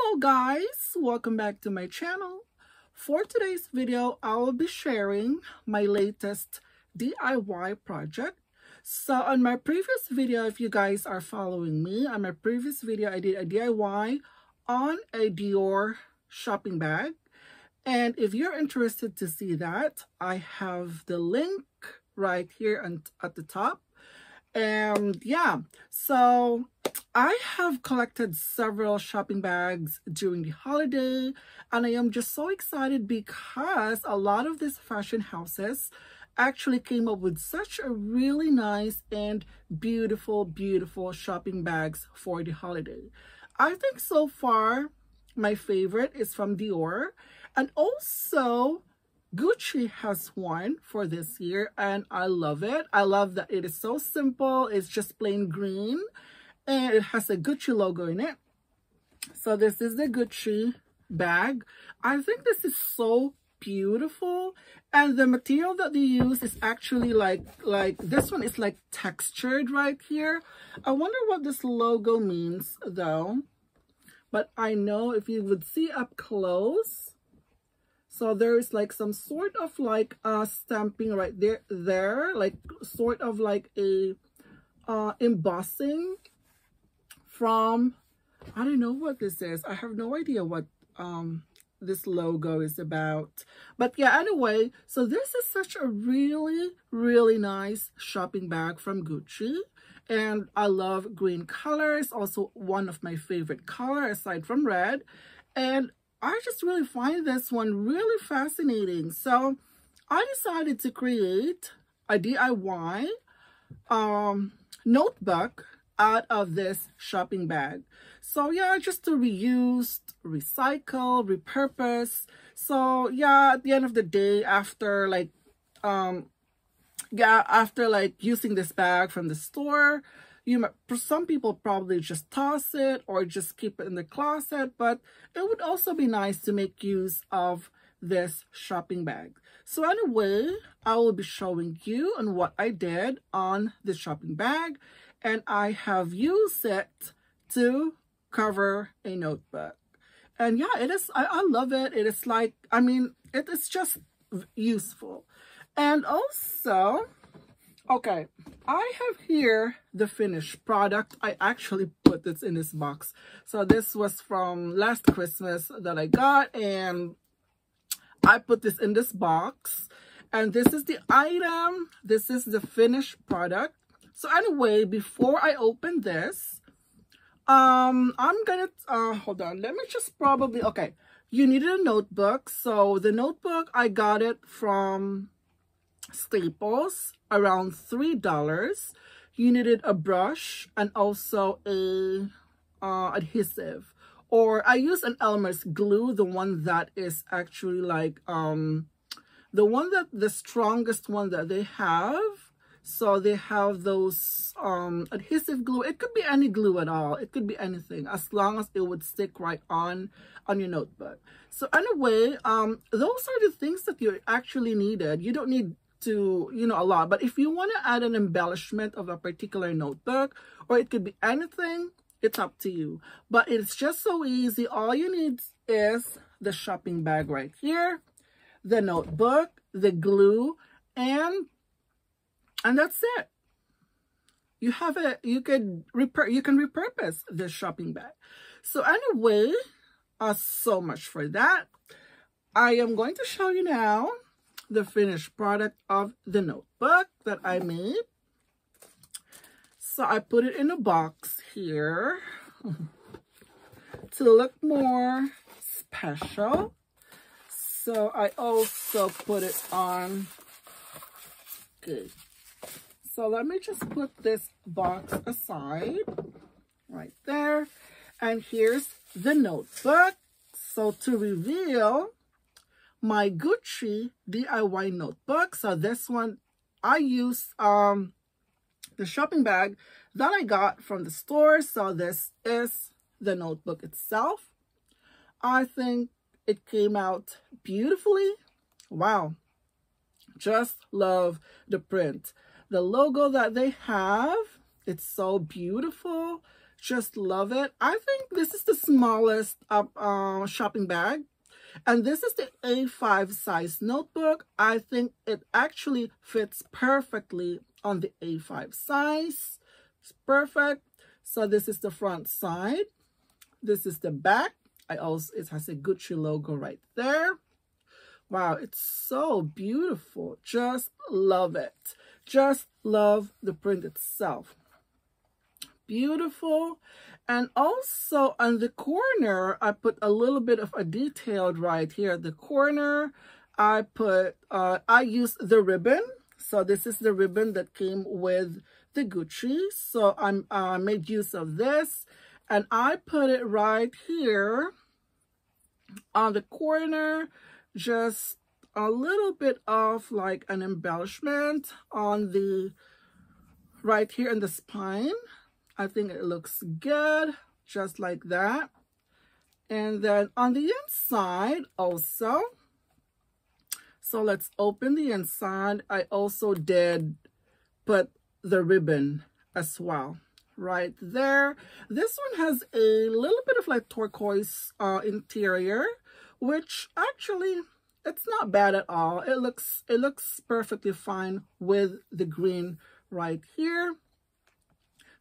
Hello guys, welcome back to my channel. For today's video, I will be sharing my latest DIY project. So on my previous video, if you guys are following me, on my previous video I did a DIY on a Dior shopping bag. And if you're interested to see that, I have the link right here at the top. And yeah, so I have collected several shopping bags during the holiday, and I am just so excited because a lot of these fashion houses actually came up with such a really nice and beautiful shopping bags for the holiday. I think so far my favorite is from Dior, and also Gucci has one for this year, and I love it. I love that it is so simple. It's just plain green and it has a Gucci logo in it. So this is the Gucci bag. I think this is so beautiful, and the material that they use is actually like this one is like textured right here. I wonder what this logo means though, but I know if you would see up close, so there's like some sort of like stamping right there, like sort of like a embossing from, I don't know what this is. I have no idea what this logo is about. But yeah, anyway, so this is such a really nice shopping bag from Gucci. And I love green colors, also one of my favorite colors aside from red. And I just really find this one really fascinating. So I decided to create a DIY notebook out of this shopping bag. So yeah, just to reuse, recycle, repurpose. So yeah, at the end of the day, after like using this bag from the store, some people probably just toss it or just keep it in the closet, but it would also be nice to make use of this shopping bag. So anyway, I will be showing you on what I did on this shopping bag, and I have used it to cover a notebook. And yeah, it is, I love it. It is like, I mean, it is just useful. And also, okay, I have here the finished product. I actually put this in this box. So this was from last Christmas that I got, and I put this in this box. And this is the item. This is the finished product. So anyway, before I open this, I'm gonna, hold on, let me just probably, okay, you needed a notebook. So the notebook, I got it from Staples, around $3. You needed a brush and also a adhesive, or I use an Elmer's glue, the one that is actually like the strongest one that they have. So they have those adhesive glue. It could be any glue at all. It could be anything, as long as it would stick right on your notebook. So anyway, those are the things that you actually needed. You don't need to, a lot, but if you want to add an embellishment of a particular notebook, or it could be anything, it's up to you. But it's just so easy. All you need is the shopping bag right here, the notebook, the glue, and that's it. You have it. You can repurpose this shopping bag. So anyway, so much for that. I am going to show you now the finished product of the notebook that I made. So I put it in a box here to look more special. So I also put it on. Okay. So let me just put this box aside right there. And here's the notebook. So to reveal my Gucci DIY notebook. So this one, I used the shopping bag that I got from the store. So this is the notebook itself. I think it came out beautifully. Wow. Just love the print. The logo that they have, it's so beautiful. Just love it. I think this is the smallest shopping bag. And this is the A5 size notebook. I think it actually fits perfectly on the A5 size. It's perfect. So this is the front side. This is the back. It has a Gucci logo right there. Wow, it's so beautiful. Just love it. Just love the print itself. Beautiful. And also on the corner, I put a little bit of a detailed right here at the corner. I used the ribbon. So this is the ribbon that came with the Gucci. So I made use of this, and I put it right here on the corner, just a little bit of like an embellishment on the right here in the spine. I think it looks good, just like that. And then on the inside also, so let's open the inside. I also did put the ribbon as well right there. This one has a little bit of like turquoise interior, which actually it's not bad at all. It looks perfectly fine with the green right here.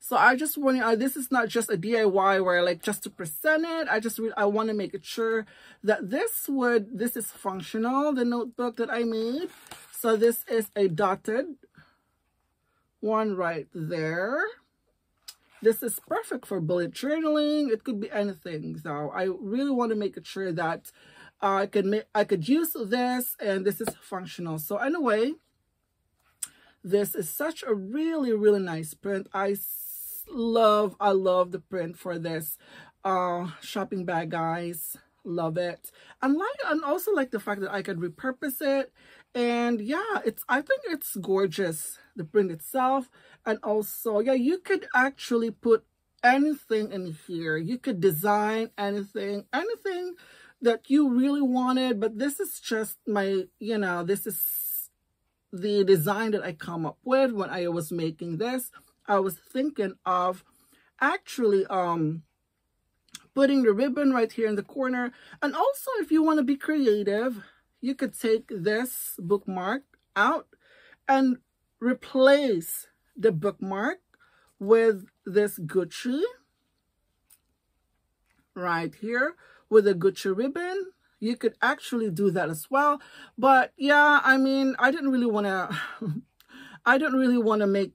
So I just want to, this is not just a DIY where like just to present it. I want to make it sure that this is functional, the notebook that I made. So this is a dotted one right there. This is perfect for bullet journaling. It could be anything. So I really want to make it sure that I could use this, and this is functional. So anyway, this is such a really, really nice print. I love the print for this shopping bag, guys. Love it. And also like the fact that I could repurpose it. And yeah, I think it's gorgeous, the print itself. And also, yeah, you could actually put anything in here. You could design anything that you really wanted. But this is just my, this is the design that I come up with when I was making this. I was thinking of actually putting the ribbon right here in the corner. And also, if you want to be creative, you could take this bookmark out and replace the bookmark with this Gucci right here with a Gucci ribbon. You could actually do that as well. But yeah, I mean, I didn't really want to make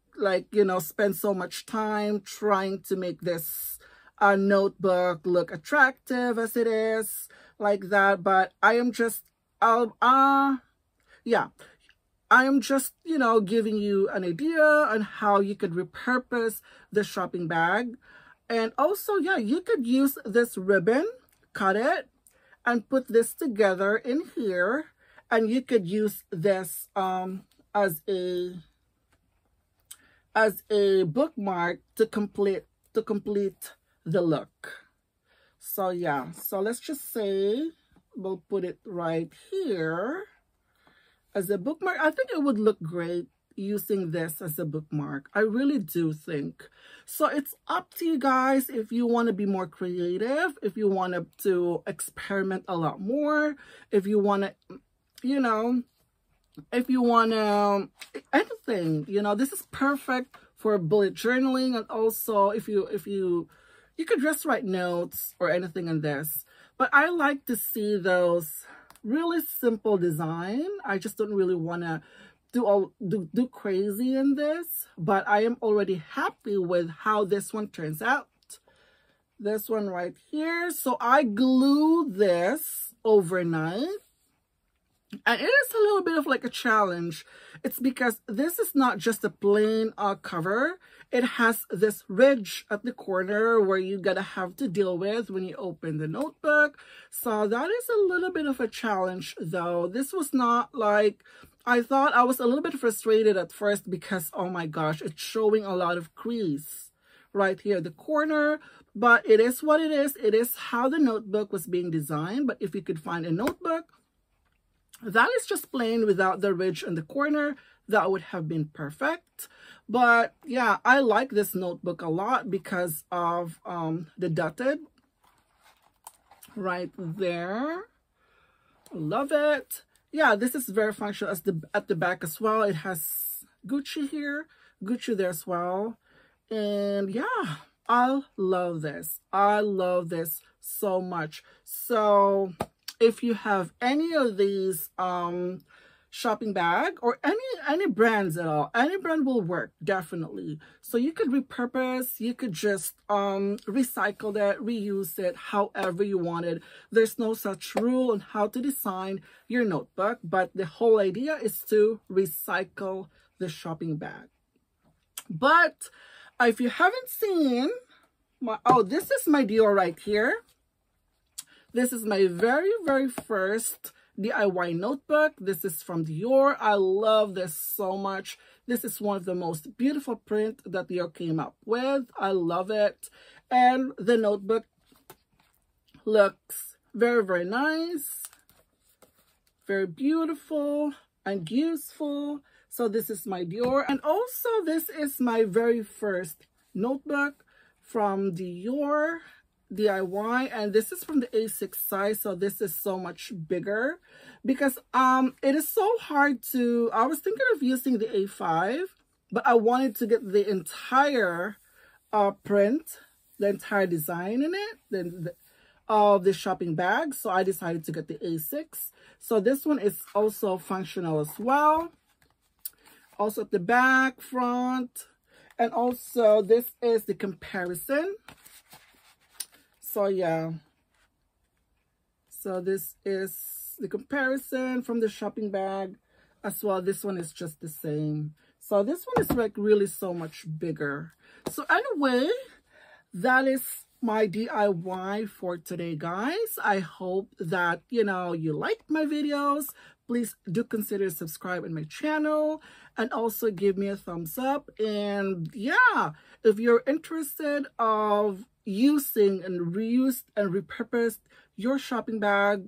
spend so much time trying to make this notebook look attractive as it is like that. But I am just giving you an idea on how you could repurpose the shopping bag. And also, yeah, you could use this ribbon, cut it, and put this together in here. And you could use this as a bookmark to complete the look. So yeah, so let's just say we'll put it right here as a bookmark. I think it would look great using this as a bookmark. I really do think. So it's up to you guys if you want to be more creative, if you want to experiment a lot more, if you want to, if you want to, anything, this is perfect for bullet journaling. And also if you could just write notes or anything in this. But I like to see those really simple design. I just don't really want to do crazy in this, but I am already happy with how this one turns out. This one right here. So I glued this overnight. And it is a little bit of like a challenge. It's because this is not just a plain cover. It has this ridge at the corner where you gotta have to deal with when you open the notebook. So that is a little bit of a challenge though. This was not like, I thought I was a little bit frustrated at first because, oh my gosh, it's showing a lot of crease right here at the corner. But it is what it is. It is how the notebook was being designed. But if you could find a notebook that is just plain without the ridge in the corner, that would have been perfect. But yeah, I like this notebook a lot because of the dotted right there. Love it. Yeah, this is very functional at the back as well. It has Gucci here, Gucci there as well. And yeah, I love this. I love this so much. So if you have any of these shopping bag or any brands at all, any brand will work, definitely. So you could repurpose, you could just recycle that, reuse it however you want it. There's no such rule on how to design your notebook, but the whole idea is to recycle the shopping bag. But if you haven't seen my, oh, this is my Dior right here. This is my very first DIY notebook. This is from Dior. I love this so much. This is one of the most beautiful print that Dior came up with. I love it. And the notebook looks very nice, very beautiful and useful. So this is my Dior. And also this is my very first notebook from Dior DIY, and this is from the A6 size, so this is so much bigger because it is so hard to, I was thinking of using the A5, but I wanted to get the entire print, the entire design in it, of the shopping bag, so I decided to get the A6. So this one is also functional as well, also at the back, front, and also this is the comparison. So yeah, so this is the comparison from the shopping bag as well. This one is just the same. So this one is like really so much bigger. So anyway, that is my DIY for today, guys. I hope that, you know, you liked my videos. Please do consider subscribing my channel and also give me a thumbs up. And yeah, if you're interested of using and reused and repurposed your shopping bag,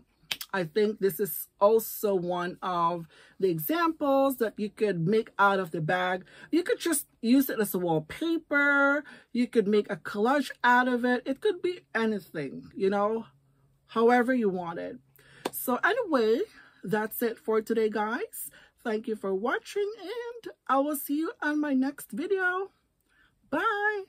I think this is also one of the examples that you could make out of the bag. You could just use it as a wallpaper. You could make a collage out of it. It could be anything, you know, however you want it. So anyway, that's it for today, guys. Thank you for watching, and I will see you on my next video. Bye.